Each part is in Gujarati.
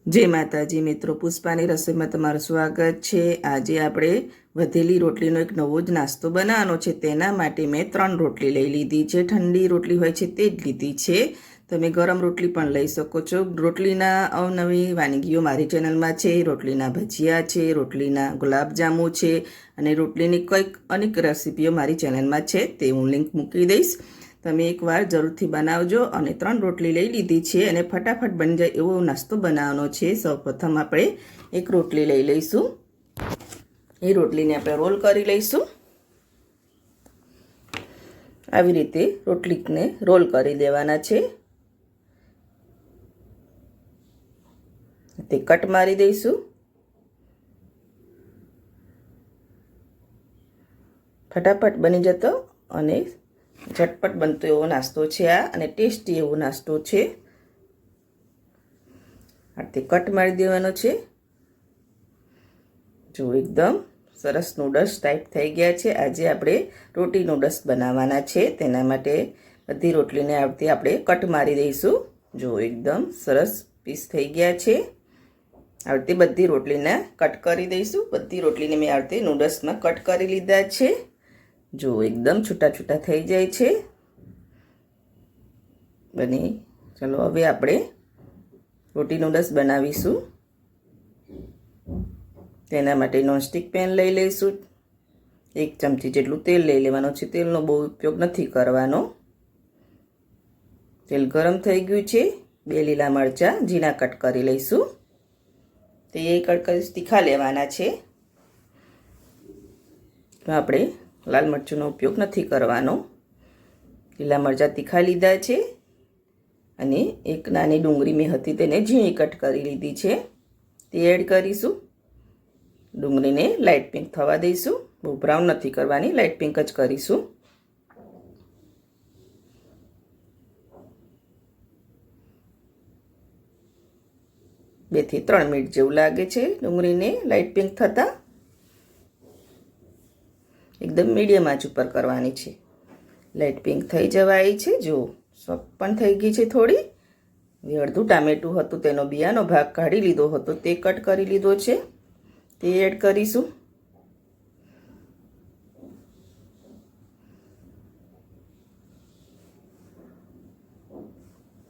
જય માતાજી મિત્રો, પુષ્પાની રસોઈમાં તમારું સ્વાગત છે। આજે આપણે વધેલી રોટલીનો એક નવો જ નાસ્તો બનાવવાનો છે। તેના માટે મેં 3 રોટલી લઈ લીધી છે। ઠંડી રોટલી હોય છે તે જ લીધી છે। તમે ગરમ રોટલી પણ લઈ શકો છો। રોટલીના અવનવી વાનગીઓ મારી ચેનલમાં છે। રોટલીના ભજીયા છે, રોટલીના ગુલાબજાંબુ છે અને રોટલીની કંઈક અનેક રેસીપીઓ મારી ચેનલમાં છે, તે હું લિંક મૂકી દઈશ। તમે એકવાર જરૂરથી બનાવજો। અને 3 રોટલી લઈ લીધી છે અને ફટાફટ બની જાય એવો નાસ્તો બનાવવાનો છે। સૌપ્રથમ આપણે એક રોટલી લઈ લઈશું। એ રોટલીને આપણે રોલ કરી લઈશું। આવી રીતે રોટલીને રોલ કરી દેવાના છે। તે કટ મારી દઈશું। ફટાફટ બની જતો અને झटपट बनतो एवो नास्तो छे आ अने टेस्टी एवो नास्तो छे। आते कट मारी देवानो छे। जो एकदम सरस नूडल्स टाइप थई गया छे। आजे आपणे रोटी नूडल्स बनाववाना छे। तेना माटे बधी रोटलीने आवती आपणे कट मारी दईशुं। जो एकदम सरस पीस थई गया छे। आवती बधी रोटलीने कट करी दईशुं। बधी रोटलीने मैं आवती नूडल्समां कट करी लीधा छे। जो एकदम छूटा छूटा थई जाय छे। बनी चलो हवे आपणे रोटी नूडल्स बनावीशुं। तेना माटे नॉनस्टिक पेन लई लईशुं। 1 चमची जेटલું तेल लई लेवानुं छे। तेलनो बहु उपयोग नथी करवानो। तेल गरम थई गयुं छे। 2 લીલા મરચાં ઝીણા कट करी लईशुं। ते कट करी तीखा लेवाना छे। तो आपणे लाल मरचूंनो उपयोग नहीं करवानो। લીલા मरचा तीखा लीधा छे अने एक नानी डूंगरी में हती तेने झीणी कट करी लीधी छे। ते एड करीशुं। डूंगरीने लाइट पिंक थवा दईशुं। बहु ब्राउन नहीं करवानी, लाइट पिंक ज करीशुं। 2 થી 3 मिनिट जेवुं लागे छे डूंगरीने लाइट पिंक थता। एकदम मीडियम आंच पर करवानी छे। लाइट पिंक थई जवा आई छे। जो सॉफ्ट पण थई गई छे थोड़ी। अर्धुं टामेटुं हतुं तेनो बियानो भाग काढी लीधो हतो, ते कट करी लीधो छे। ते एड करीशुं।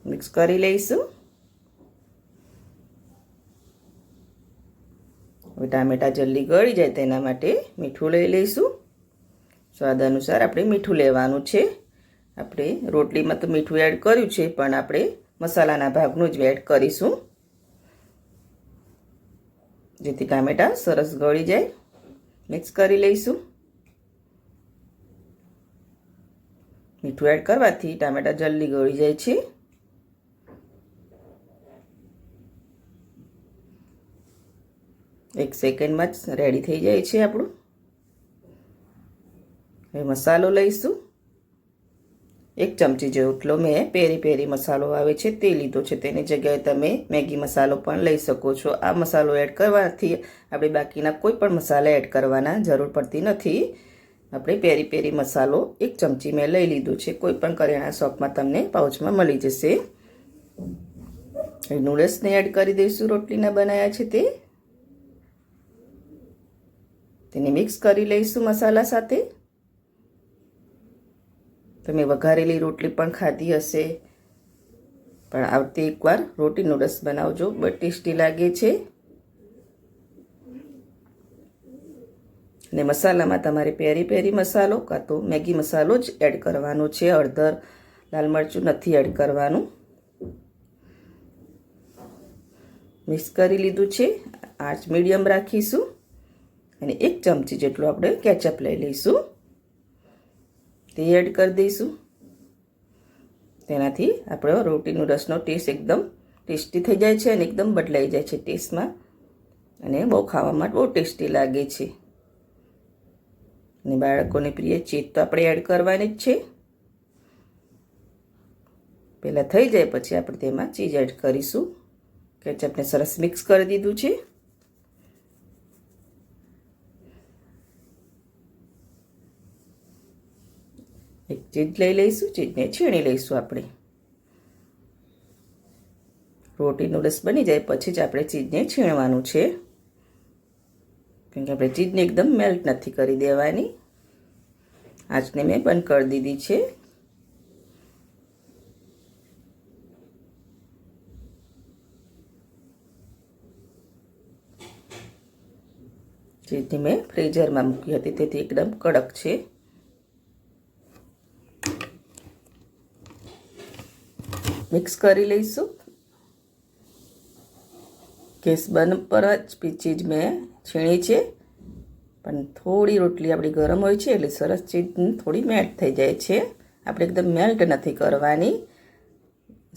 मिक्स करी लईशुं। हवे टामेटा जल्दी गળી જાય તેના માટે મીઠું લઈ લઈશું। स्वाद अनुसार આપણે મીઠું લેવાનું છે। આપણે રોટલીમાં તો મીઠું એડ કર્યું છે, પણ આપણે મસાલાના ભાગનું જ એડ કરીશું, જેથી ટામેટા સરસ ગળી જાય। મિક્સ કરી લઈશું। મીઠું એડ કરવાથી ટામેટા જલ્દી ગળી જાય છે। एक सेकंड में रेडी थी जाए छे आपणुं। हवे मसालो लईशुं। 1 चमची जेटलो मैं पेरी पेरी मसालो आवे छे ते लीधो छे। तेनी जग्याए तमे मैगी मसालो पण लई शको छो। आ मसालो एड करवाथी आपणे बाकीना कोई पण मसाला एड करवाना जरूर पड़ती नथी। आपणे पेरी पेरी मसालो 1 चमची मैं लई लीधो छे। कोई पण करियाणा शॉपमां तमने पाउचमां मळी जशे। नूडल्स ने एड करी दईशुं। रोटलीना बनाया छे ते તેને મિક્સ કરી લઈશું મસાલા સાથે। તમે વઘારેલી રોટલી પણ ખાધી હશે, પણ આવતી એકવાર રોટી નૂડલ્સ બનાવજો, બહુ ટેસ્ટી લાગે છે। અને મસાલામાં તમારે પેરી પેરી મસાલો કાં તો મેગી મસાલો જ એડ કરવાનો છે। હળદર, લાલ મરચું નથી એડ કરવાનું। મિક્સ કરી લીધું છે। આંચ મીડિયમ રાખીશું। અને 1 चमची જેટલું આપણે કેચઅપ લઈ લઈશું। તે એડ કરી દઈશું। તેનાથી આપણો રોટી નૂડલ્સનો ટેસ્ટ એકદમ ટેસ્ટી થઈ જાય છે અને એકદમ બદલાઈ જાય છે ટેસ્ટમાં, અને બહુ ખાવામાં બહુ ટેસ્ટી લાગે છે। અને બાળકોને પ્રિય ચીઝ તો આપણે એડ કરવાની જ છે। પહેલાં થઈ જાય પછી આપણે તેમાં ચીઝ એડ કરીશું। કેચઅપને સરસ મિક્સ કરી દીધું છે। एक चीज लई लईशुं। चीज ने छीणी लईशुं। आपणे રોટી નૂડલ્સ બની જાય પછી જ આપણે ચીઝને છીણવાનું છે, કેમ કે આપણે ચીઝને એકદમ મેલ્ટ નથી કરી દેવાની. આંચને મેં બંધ કરી દીધી છે. ચીઝને મેં ફ્રીઝરમાં મૂકી હતી તેથી એકદમ કડક છે. મિક્સ કરી લઈશું. ગેસ બંધ પર જ ચીઝ મેં છીણી છે, પણ થોડી રોટલી આપણી ગરમ હોય છે એટલે સરસ ચીઝ થોડી મેલ્ટ થઈ જાય છે. આપણે એકદમ મેલ્ટ નથી કરવાની.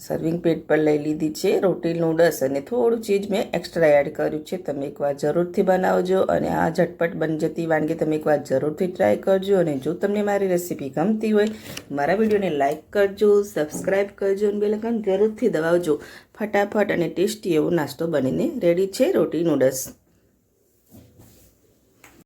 સર્વિંગ પ્લેટ પર લઈ લીધી છે રોટી નૂડલ્સ અને થોડું ચીઝ મેં એક્સ્ટ્રા એડ કર્યું છે. તમે એકવાર જરૂરથી બનાવજો અને આ ઝટપટ બની જતી વાનગી તમે એકવાર જરૂરથી ટ્રાય કરજો. અને જો તમને મારી રેસીપી ગમતી હોય મારા વિડીયોને લાઇક કરજો, સબસ્ક્રાઈબ કરજો અને બેલ આઇકન જરૂરથી દબાવજો. ફટાફટ અને ટેસ્ટી એવો નાસ્તો બનીને રેડી છે રોટી નૂડલ્સ.